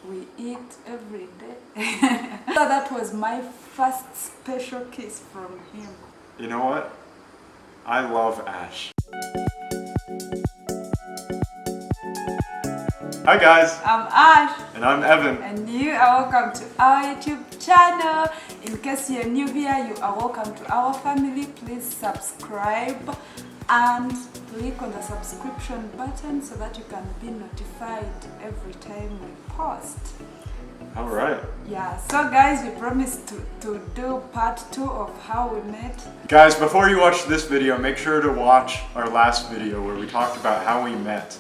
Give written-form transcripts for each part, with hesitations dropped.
we eat every day. So that was my first special kiss from him. You know what? I love Ash. Hi guys, I'm Ash. and I'm Evan. And you are welcome to our YouTube channel. In case you're new here, you are welcome to our family. Please subscribe and click on the subscription button so that you can be notified every time we post. All right. Yeah, so guys, we promised to do part 2 of how we met. Guys, before you watch this video, make sure to watch our last video where we talked about how we met.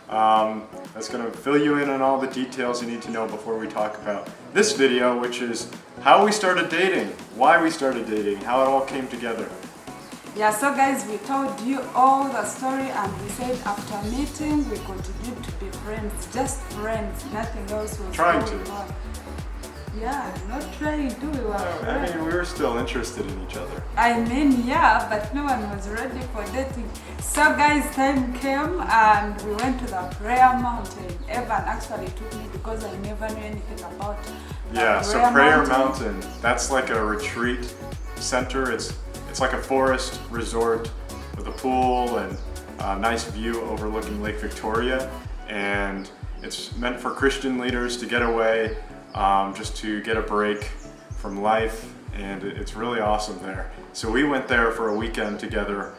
That's going to fill you in on all the details you need to know before we talk about this video, which is how we started dating, why we started dating, how it all came together. Yeah, so guys, we told you all the story and we said after meeting we continued to be friends, just friends, nothing else was Trying going to. on. Yeah, not trying to, we were I friends. mean, we were still interested in each other. I mean, yeah, but no one was ready for dating. So guys, time came and we went to the prayer mountain. Evan actually took me because I never knew anything about the Yeah, so Prayer Mountain, that's like a retreat center. It's like a forest resort with a pool and a nice view overlooking Lake Victoria. And it's meant for Christian leaders to get away, just to get a break from life. And it's really awesome there. So we went there for a weekend together,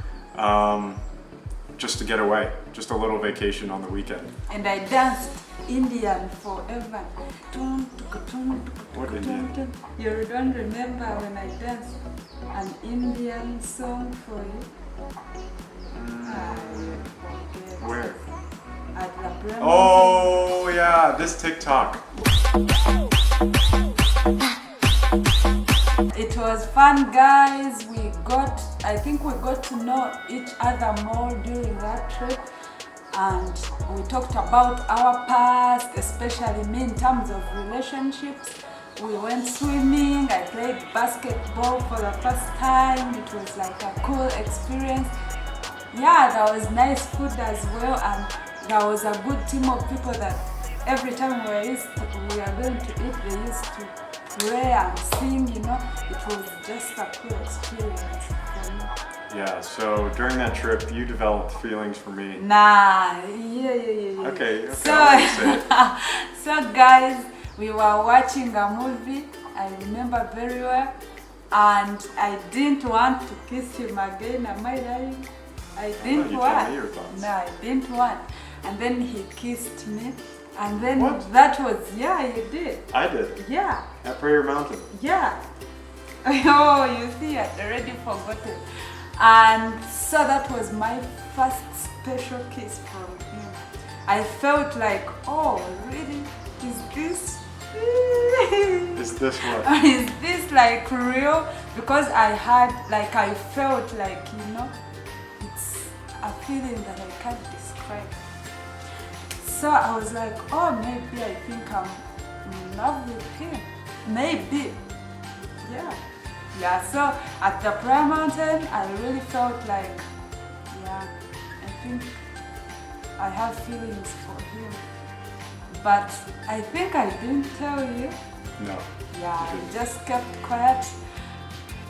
just to get away, just a little vacation on the weekend. And I danced Indian for Evan. What Indian? You don't remember when I danced an Indian song for you? I forget. Where? At the prayer Oh yeah, this TikTok. It was fun, guys. I think we got to know each other more during that trip, and we talked about our past, especially me in terms of relationships. We went swimming, I played basketball for the first time. It was like a cool experience. Yeah, there was nice food as well, and there was a good team of people that every time we are going to eat, they used to pray and sing, you know. It was just a cool experience for me. Yeah, so during that trip, you developed feelings for me. Nah, yeah. Okay, So, I'll let you say it. so guys, we were watching a movie, I remember very well, and I didn't want to kiss him again. Am I lying? I didn't you want. tell me your thoughts. No, I didn't want. And then he kissed me, and then What? that was, yeah, he did. I did, Yeah. at Prayer Mountain. Yeah. Oh, you see, I'd already forgotten. And so that was my first special kiss from him. I felt like, oh, really? Is this? Is this what? Is this like real? Because I felt like, you know, it's a feeling that I can't describe. So I was like, oh, maybe I think I'm in love with him. Maybe. Yeah, so at the prayer mountain, I really felt like, yeah, I think I have feelings for him. But I think I didn't tell you. No. Yeah, you I didn't. just kept quiet.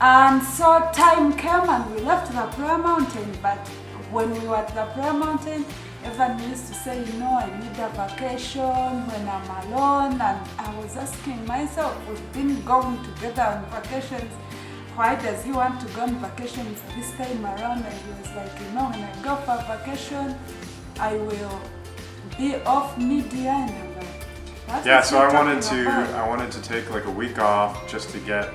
And so time came and we left the prayer mountain. But when we were at the prayer mountain, Evan used to say, you know, I need a vacation when I'm alone. And I was asking myself, we've been going together on vacations. Why does he want to go on vacations this time around? And he was like, you know, when I go for vacation, I will be off mid-year. And I'm like, what Yeah, is so he I wanted talking to about? take like a week off just to get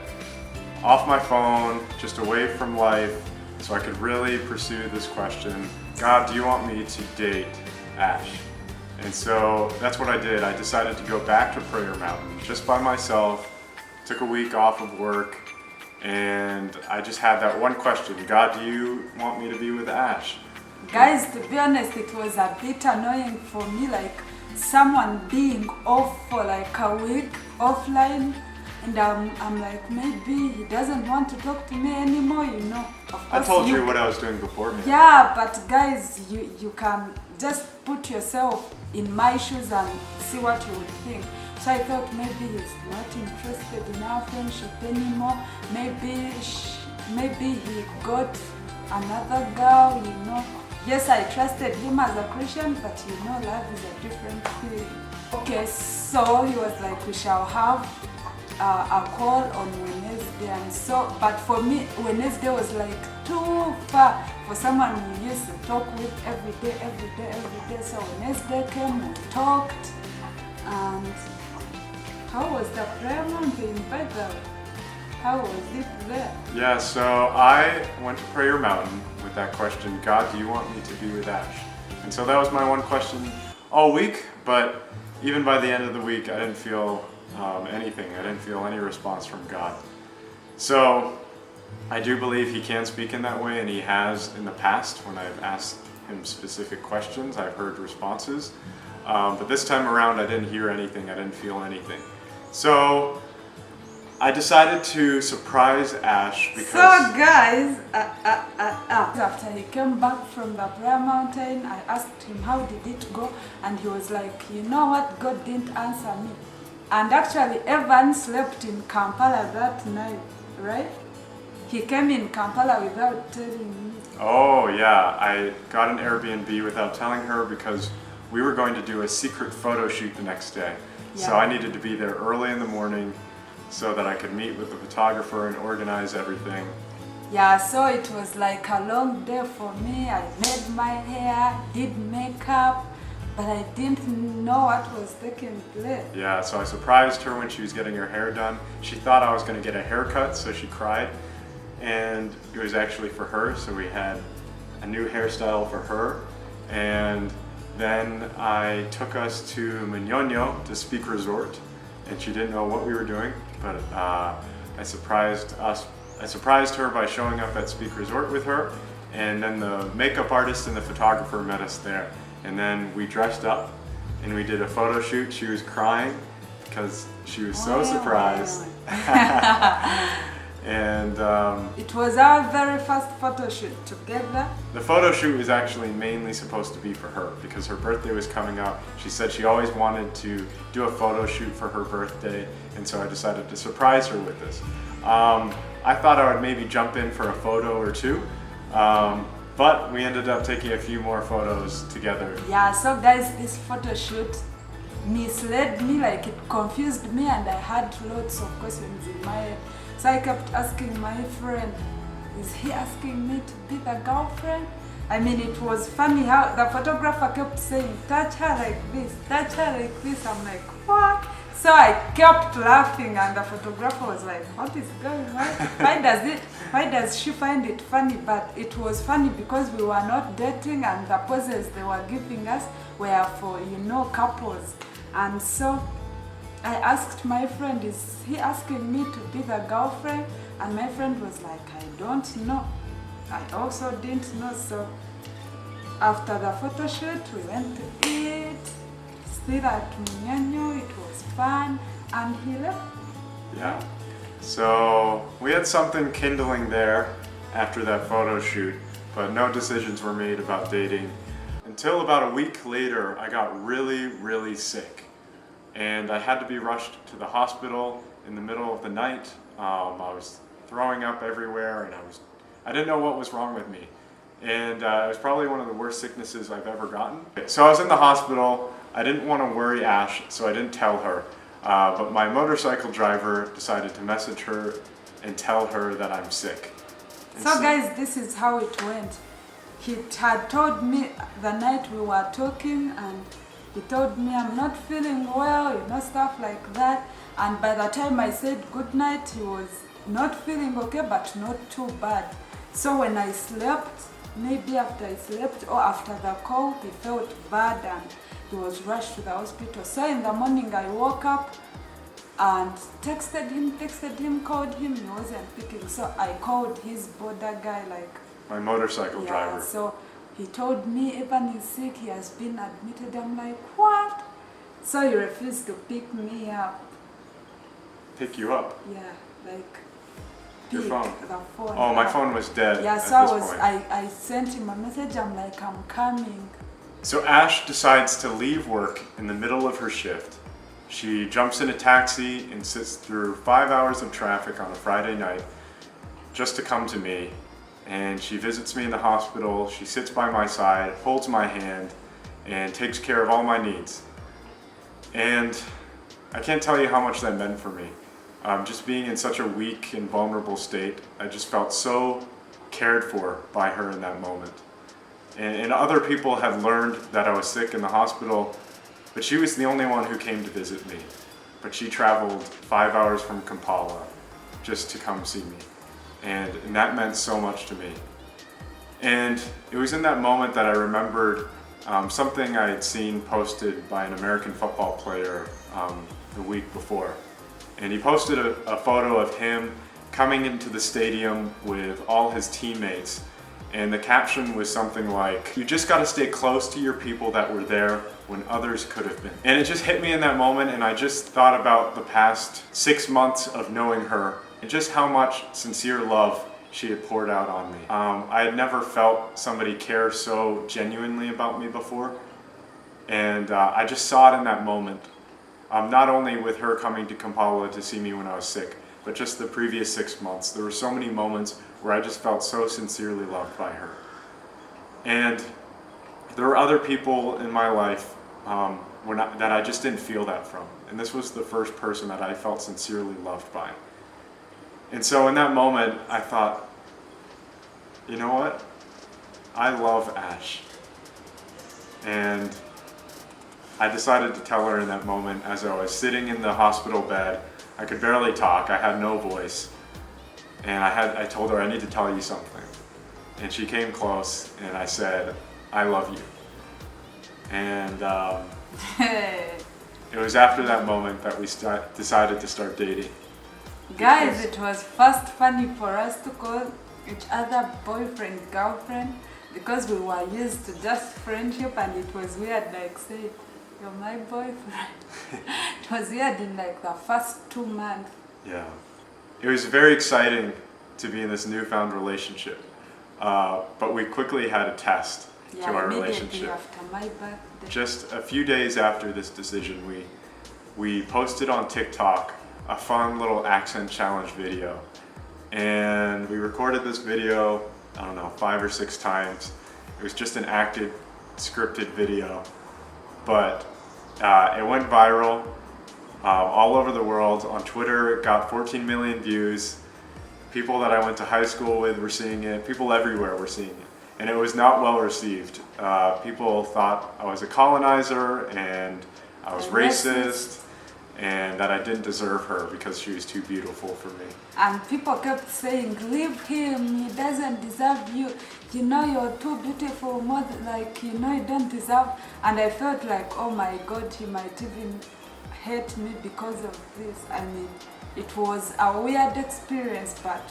off my phone, just away from life, so I could really pursue this question. God, do you want me to date Ash? And so that's what I did. I decided to go back to Prayer Mountain just by myself, took a week off of work, and I just had that one question. God, do you want me to be with Ash? Guys, to be honest, it was a bit annoying for me, like someone being off for like a week offline, and I'm like, maybe he doesn't want to talk to me anymore, you know. Of I course told you what I was doing beforehand. Yeah, but guys, you can just put yourself in my shoes and see what you would think. So I thought maybe he's not interested in our friendship anymore. Maybe he got another girl, you know. Yes, I trusted him as a Christian, but you know, love is a different feeling. Okay, so he was like, we shall have a call on Wednesday, and so, but for me, Wednesday was like too far for someone who used to talk with every day. So Wednesday came, we talked, and how was the prayer mountain, by the way? How was it there? Yeah, so I went to Prayer Mountain with that question, God, do you want me to be with Ash? And so that was my one question all week, but even by the end of the week, I didn't feel anything. I didn't feel any response from God. So I do believe he can speak in that way, and he has in the past when I've asked him specific questions. I've heard responses. But this time around, I didn't hear anything. I didn't feel anything. So I decided to surprise Ash because... So guys, after he came back from the prayer mountain, I asked him how did it go, and he was like, you know what, God didn't answer me. And actually Evan slept in Kampala that night, right? He came in Kampala without telling me. Oh yeah, I got an Airbnb without telling her because we were going to do a secret photo shoot the next day. Yeah. So I needed to be there early in the morning so that I could meet with the photographer and organize everything. Yeah, so it was like a long day for me. I made my hair, did makeup, but I didn't know what was taking place. Yeah, so I surprised her when she was getting her hair done. She thought I was going to get a haircut, so she cried. And it was actually for her, so we had a new hairstyle for her. And then I took us to Muñoño to Speak Resort, and she didn't know what we were doing, but I surprised her by showing up at Speak Resort with her, and then the makeup artist and the photographer met us there. And then we dressed up and we did a photo shoot. She was crying because she was so surprised. And it was our very first photo shoot together. The photo shoot was actually mainly supposed to be for her because her birthday was coming up. She said she always wanted to do a photo shoot for her birthday, and so I decided to surprise her with this. I thought I would maybe jump in for a photo or two, but we ended up taking a few more photos together. Yeah, so guys, this photo shoot misled me, like it confused me, and I had lots of questions in my head. So I kept asking my friend, is he asking me to be the girlfriend? I mean, it was funny how the photographer kept saying, touch her like this, touch her like this. I'm like, what? So I kept laughing, and the photographer was like, what is going on? Why does she find it funny? But it was funny because we were not dating, and the poses they were giving us were for, you know, couples. And so I asked my friend, is he asking me to be the girlfriend? And my friend was like, I don't know. I also didn't know. So after the photo shoot, we went to eat, still at Muñoño. It was fun, and he left. Yeah. So we had something kindling there after that photo shoot, but no decisions were made about dating. Until about a week later, I got really, really sick. And I had to be rushed to the hospital in the middle of the night. I was throwing up everywhere, and I didn't know what was wrong with me. And it was probably one of the worst sicknesses I've ever gotten. So I was in the hospital. I didn't want to worry Ash, so I didn't tell her. But my motorcycle driver decided to message her and tell her that I'm sick. So guys, this is how it went. He had told me the night we were talking, and he told me I'm not feeling well, you know, stuff like that. And by the time I said good night, he was not feeling okay, but not too bad. So when I slept, maybe after I slept or after the call, he felt bad and he was rushed to the hospital. So in the morning I woke up and texted him, called him, he wasn't picking. So I called his border guy, like my motorcycle driver. So he told me Evan is sick, he has been admitted. I'm like, what? So he refused to pick me up. Pick you up? Yeah, like your phone. The phone. Oh, my phone was dead. Yeah, so I sent him a message. I'm like, I'm coming. So Ash decides to leave work in the middle of her shift. She jumps in a taxi and sits through 5 hours of traffic on a Friday night just to come to me. And she visits me in the hospital. She sits by my side, holds my hand, and takes care of all my needs. And I can't tell you how much that meant for me. Just being in such a weak and vulnerable state, I just felt so cared for by her in that moment. And other people had learned that I was sick in the hospital, but she was the only one who came to visit me. But she traveled 5 hours from Kampala just to come see me. And that meant so much to me. And it was in that moment that I remembered something I had seen posted by an American football player the week before. And he posted a photo of him coming into the stadium with all his teammates. And the caption was something like, "You just gotta stay close to your people that were there when others could have been." And it just hit me in that moment, and I just thought about the past 6 months of knowing her and just how much sincere love she had poured out on me. I had never felt somebody care so genuinely about me before, and I just saw it in that moment. Not only with her coming to Kampala to see me when I was sick, but just the previous 6 months. There were so many moments where I just felt so sincerely loved by her. And there were other people in my life that I just didn't feel that from. And this was the first person that I felt sincerely loved by. And so in that moment, I thought, you know what? I love Ash. And I decided to tell her in that moment as I was sitting in the hospital bed. I could barely talk, I had no voice. And I told her, I need to tell you something. And she came close and I said, I love you. And it was after that moment that we decided to start dating. Guys, it was first funny for us to call each other boyfriend, girlfriend, because we were used to just friendship, and it was weird, like, say, you're my boyfriend. It was weird in like the first 2 months. Yeah. It was very exciting to be in this newfound relationship, but we quickly had a test to our relationship. After my birthday. Just a few days after this decision, we posted on TikTok a fun little accent challenge video, and we recorded this video, I don't know, 5 or 6 times. It was just an acted, scripted video, but it went viral all over the world. On Twitter, it got 14 million views. People that I went to high school with were seeing it. People everywhere were seeing it. And it was not well received. People thought I was a colonizer and I was racist and that I didn't deserve her because she was too beautiful for me. And people kept saying, leave him, he doesn't deserve you. You know, you're too beautiful, more like, you know, you don't deserve. And I felt like, oh my God, he might even hate me because of this. I mean, it was a weird experience, but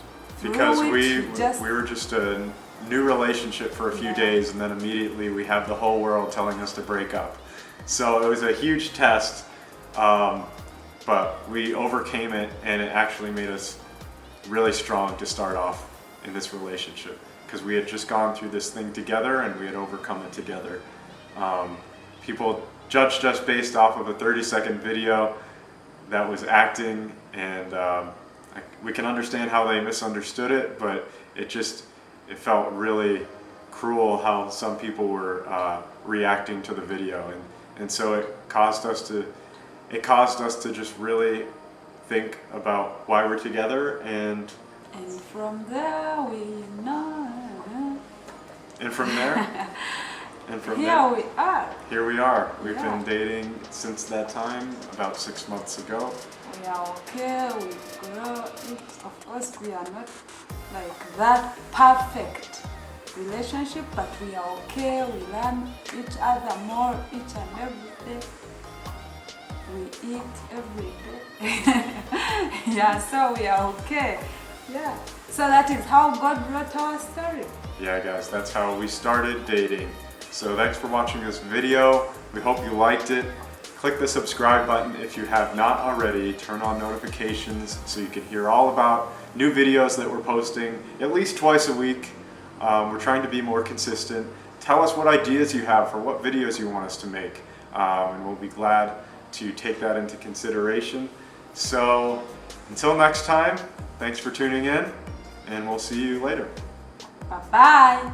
because we were just a new relationship for a few days, and then immediately we have the whole world telling us to break up. So it was a huge test, but we overcame it, and it actually made us really strong to start off in this relationship, because we had just gone through this thing together and we had overcome it together. People judged us based off of a 30-second video that was acting, and we can understand how they misunderstood it, but it felt really cruel how some people were reacting to the video, and so it caused us to just really think about why we're together, and from there we know. And from there, Here we are. We've been dating since that time, about 6 months ago. We are okay, we grow it. Of course, we are not like that perfect relationship, but we are okay. We learn each other more each and every day. We eat every day. Yeah, so we are okay. Yeah. So that is how God wrote our story. Yeah, guys, that's how we started dating. So thanks for watching this video. We hope you liked it. Click the subscribe button if you have not already. Turn on notifications so you can hear all about new videos that we're posting at least twice a week. We're trying to be more consistent, tell us what ideas you have for what videos you want us to make, and we'll be glad to take that into consideration. So until next time, thanks for tuning in, and we'll see you later. Bye-bye.